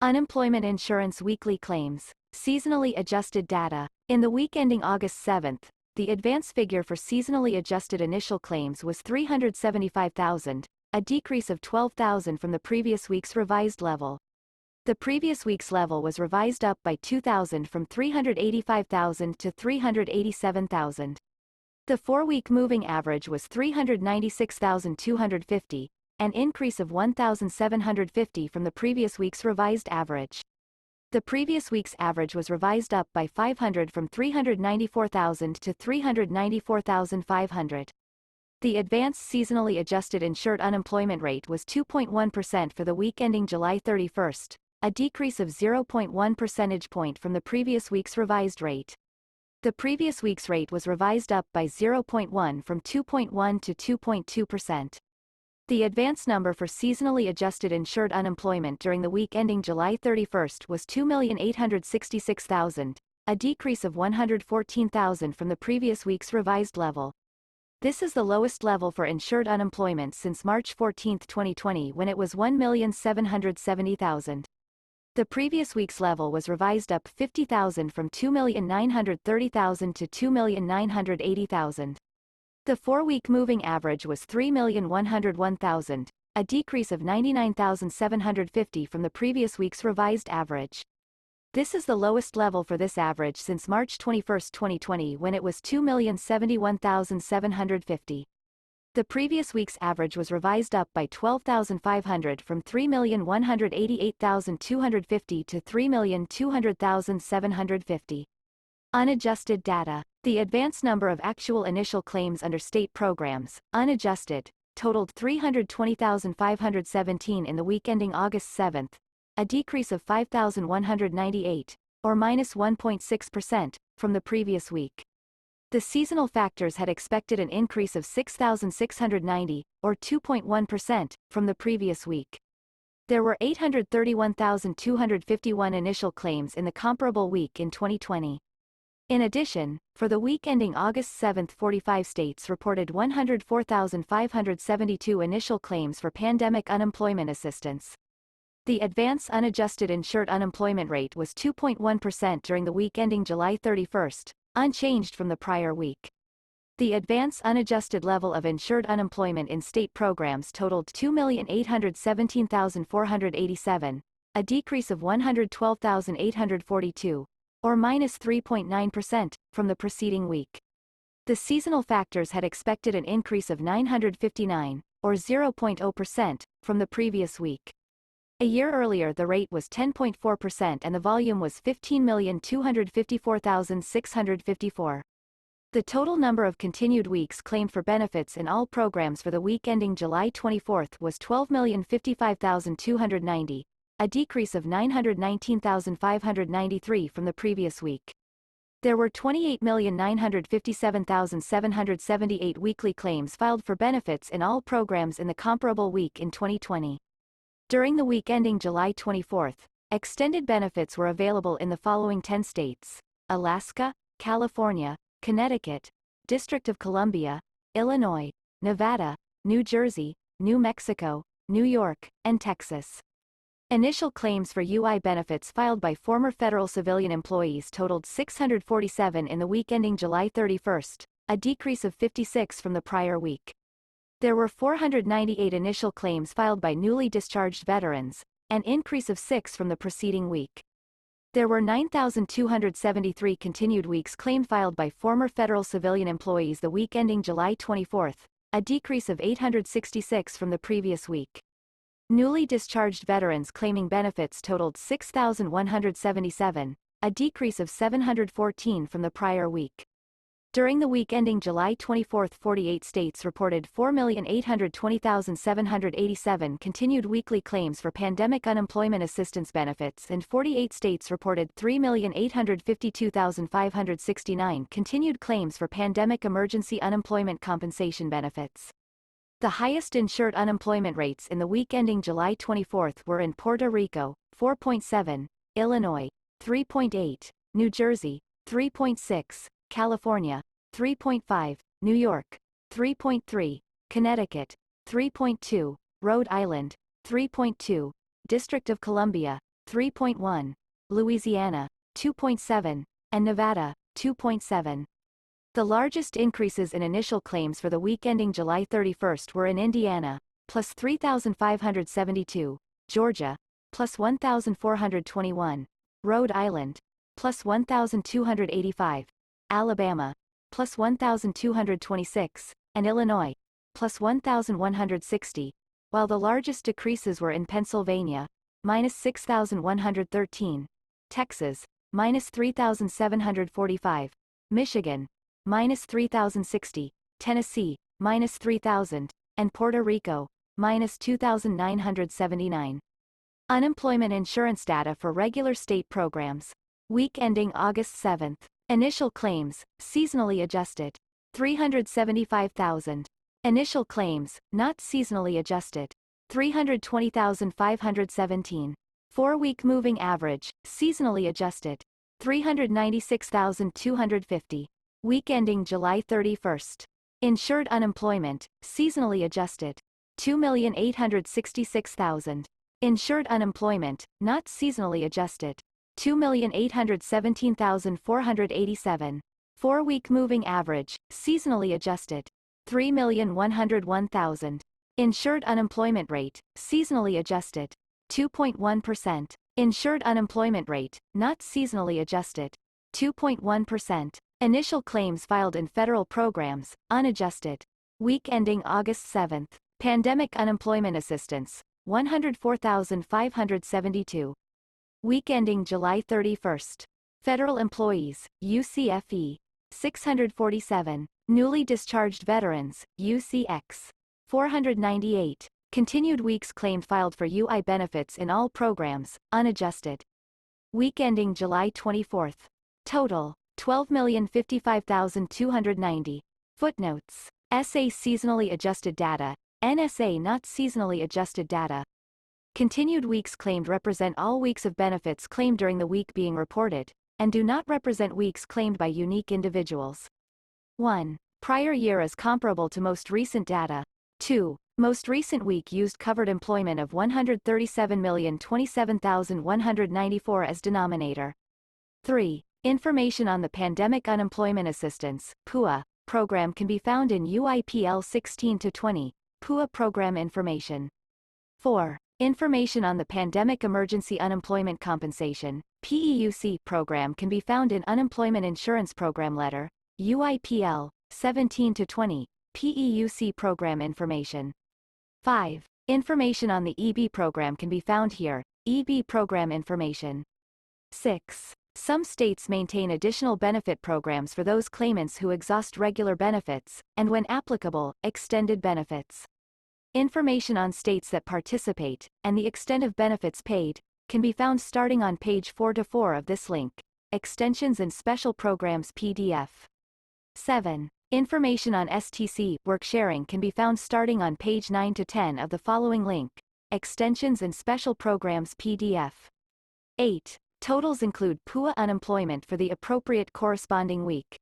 Unemployment insurance weekly claims, seasonally adjusted data. In the week ending August 7th, the advance figure for seasonally adjusted initial claims was 375,000, a decrease of 12,000 from the previous week's revised level. The previous week's level was revised up by 2,000 from 385,000 to 387,000. The 4-week moving average was 396,250, an increase of 1,750 from the previous week's revised average. The previous week's average was revised up by 500 from 394,000 to 394,500. The advanced seasonally adjusted insured unemployment rate was 2.1% for the week ending July 31st, a decrease of 0.1 percentage point from the previous week's revised rate. The previous week's rate was revised up by 0.1 from 2.1 to 2.2%. The advance number for seasonally adjusted insured unemployment during the week ending July 31st was 2,866,000, a decrease of 114,000 from the previous week's revised level. This is the lowest level for insured unemployment since March 14, 2020, when it was 1,770,000. The previous week's level was revised up 50,000 from 2,930,000 to 2,980,000. The 4-week moving average was 3,101,000, a decrease of 99,750 from the previous week's revised average. This is the lowest level for this average since March 21, 2020, when it was 2,071,750. The previous week's average was revised up by 12,500 from 3,188,250 to 3,200,750. Unadjusted data. The advance number of actual initial claims under state programs, unadjusted, totaled 320,517 in the week ending August 7th, a decrease of 5,198, or minus 1.6%, from the previous week. The seasonal factors had expected an increase of 6,690, or 2.1%, from the previous week. There were 831,251 initial claims in the comparable week in 2020. In addition, for the week ending August 7, 45 states reported 104,572 initial claims for pandemic unemployment assistance. The advance unadjusted insured unemployment rate was 2.1% during the week ending July 31st, unchanged from the prior week. The advance unadjusted level of insured unemployment in state programs totaled 2,817,487, a decrease of 112,842, or minus 3.9%, from the preceding week. The seasonal factors had expected an increase of 959, or 0.0%, from the previous week. A year earlier the rate was 10.4% and the volume was 15,254,654. The total number of continued weeks claimed for benefits in all programs for the week ending July 24 was 12,055,290, a decrease of 919,593 from the previous week. There were 28,957,778 weekly claims filed for benefits in all programs in the comparable week in 2020. During the week ending July 24, extended benefits were available in the following 10 states: Alaska, California, Connecticut, District of Columbia, Illinois, Nevada, New Jersey, New Mexico, New York, and Texas. Initial claims for UI benefits filed by former federal civilian employees totaled 647 in the week ending July 31, a decrease of 56 from the prior week. There were 498 initial claims filed by newly discharged veterans, an increase of 6 from the preceding week. There were 9,273 continued weeks claimed filed by former federal civilian employees the week ending July 24, a decrease of 866 from the previous week. Newly discharged veterans claiming benefits totaled 6,177, a decrease of 714 from the prior week. During the week ending July 24, 48 states reported 4,820,787 continued weekly claims for pandemic unemployment assistance benefits and 48 states reported 3,852,569 continued claims for pandemic emergency unemployment compensation benefits. The highest insured unemployment rates in the week ending July 24 were in Puerto Rico, 4.7, Illinois, 3.8, New Jersey, 3.6, California, 3.5, New York, 3.3, Connecticut, 3.2, Rhode Island, 3.2, District of Columbia, 3.1, Louisiana, 2.7, and Nevada, 2.7. The largest increases in initial claims for the week ending July 31st were in Indiana, plus 3,572, Georgia, plus 1,421, Rhode Island, plus 1,285, Alabama, plus 1,226, and Illinois, plus 1,160, while the largest decreases were in Pennsylvania, minus 6,113, Texas, minus 3,745, Michigan, minus 3,060, Tennessee, minus 3,000, and Puerto Rico, minus 2,979. Unemployment insurance data for regular state programs. Week ending August 7th. Initial claims, seasonally adjusted. 375,000. Initial claims, not seasonally adjusted. 320,517. 4-week moving average, seasonally adjusted. 396,250. Week ending July 31st. Insured unemployment, seasonally adjusted. 2,866,000. Insured unemployment, not seasonally adjusted. 2,817,487. 4-week moving average, seasonally adjusted. 3,101,000. Insured unemployment rate, seasonally adjusted. 2.1%. Insured unemployment rate, not seasonally adjusted. 2.1%. Initial claims filed in federal programs, unadjusted. Week ending August 7th. Pandemic unemployment assistance, 104,572. Week ending July 31st. Federal employees, UCFE, 647. Newly discharged veterans, UCX, 498. Continued weeks claimed filed for UI benefits in all programs, unadjusted. Week ending July 24th. Total, 12,055,290. Footnotes. SA seasonally adjusted data, NSA not seasonally adjusted data. Continued weeks claimed represent all weeks of benefits claimed during the week being reported, and do not represent weeks claimed by unique individuals. 1. Prior year is comparable to most recent data. 2. Most recent week used covered employment of 137,027,194 as denominator. 3. Information on the Pandemic Unemployment Assistance (PUA) program can be found in UIPL 16-20, PUA program information. 4. Information on the Pandemic Emergency Unemployment Compensation (PEUC) program can be found in Unemployment Insurance Program Letter, UIPL 17-20, PEUC program information. 5. Information on the EB program can be found here, EB program information. 6. Some states maintain additional benefit programs for those claimants who exhaust regular benefits, and when applicable, extended benefits. Information on states that participate, and the extent of benefits paid, can be found starting on page 4-4 of this link, Extensions and Special Programs PDF. 7. Information on STC work sharing can be found starting on page 9-10 of the following link, Extensions and Special Programs PDF. 8. Totals include PUA unemployment for the appropriate corresponding week.